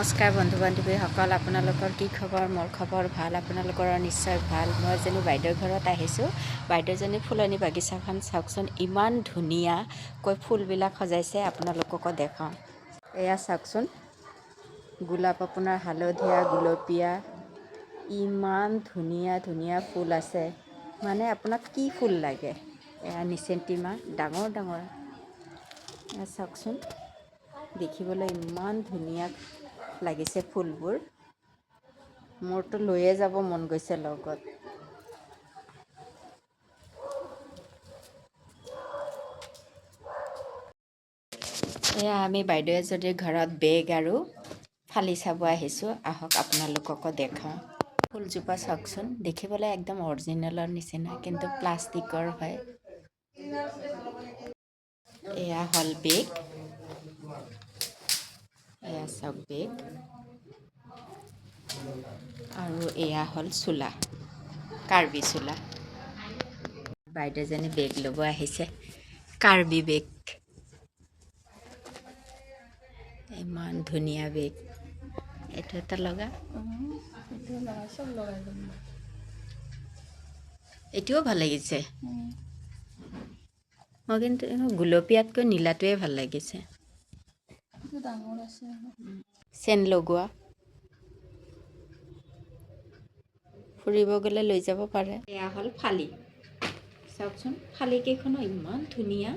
নমস্কাৰ বন্ধু বান্ধৱীসকল, আপোনালোকৰ কি খবৰ? মোৰ খবৰ ভাল, আপোনালোকৰ নিশ্চয় ভাল। মই যেনি বাইদেউৰ ঘৰত আহিছোঁ। বাইদেউজনী ফুলনি বাগিচাখন চাওকচোন, ইমান ধুনীয়াকৈ ফুলবিলাক সজাইছে। আপোনালোককো দেখাওঁ। এয়া চাওকচোন, গোলাপ আপোনাৰ হালধীয়া গুলপীয়া, ইমান ধুনীয়া ধুনীয়া ফুল আছে। মানে আপোনাক কি ফুল লাগে? এয়া নিচেণ্টিমা, ডাঙৰ ডাঙৰ। এয়া চাওকচোন, দেখিবলৈ ইমান ধুনীয়া লাগিছে ফুলবোৰ। মোৰতো লৈয়ে যাব মন গৈছে লগত। এয়া আমি বাইদেউ এজনীৰ ঘৰত বেগ আৰু ফালি চাব আহিছোঁ। আহক আপোনালোককো দেখাওঁ। ফুলজোপা চাওকচোন, দেখিবলৈ একদম অৰিজিনেলৰ নিচিনা, কিন্তু প্লাষ্টিকৰ হয়। এয়া হ'ল বেগ। এয়া চাওক বেগ, আৰু এয়া হ'ল চোলা, কাৰ্বি চোলা। বাইদেউজনী বেগ ল'ব আহিছে, কাৰ্বি বেগ। ইমান ধুনীয়া বেগ। এইটো এটা লগা, এইটোও ভাল লাগিছে। মই কিন্তু গুলপীয়াতকৈ নীলাটোৱে ভাল লাগিছে। চেন লগোৱা, ফুৰিব গ'লে লৈ যাব পাৰে। এয়া হ'ল ফালি, চাওকচোন ফালিকেইখনো ইমান ধুনীয়া।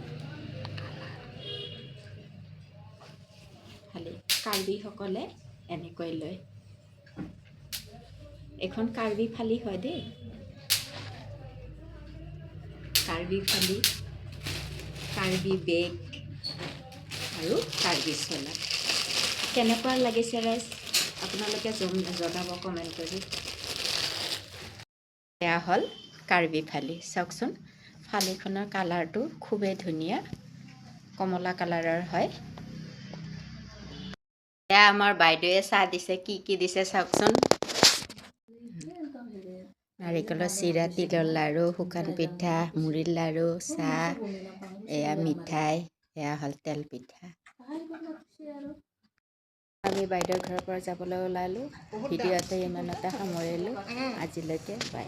ফালি কাৰ্বিসকলে এনেকৈ লয়। এখন কাৰ্বি ফালি হয় দেই, কাৰ্বি ফালি, কাৰ্বি বেগ আৰু কাৰ্বি চোলা। কেনেকুৱা লাগিছে ৰাইজ, আপোনালোকে জনাব কমেণ্ট কৰি। এয়া হ'ল কাৰ্বি ফালি, চাওকচোন ফালিখনৰ কালাৰটো খুবেই ধুনীয়া, কমলা কালাৰৰ হয়। এয়া আমাৰ বাইদেৱে চাহ দিছে, কি কি দিছে চাওকচোন। নাৰিকলৰ চিৰা, তিলৰ লাড়ু, শুকান পিঠা, মুড়িৰ লাড়ু, চাহ, এয়া মিঠাই, এয়া হ'ল তেল পিঠা। আমি বাইদেউৰ ঘৰৰ পৰা যাবলৈ ওলালোঁ। ভিডিঅ'তে ইমানতে সামৰিলোঁ। আজিলৈকে বাই।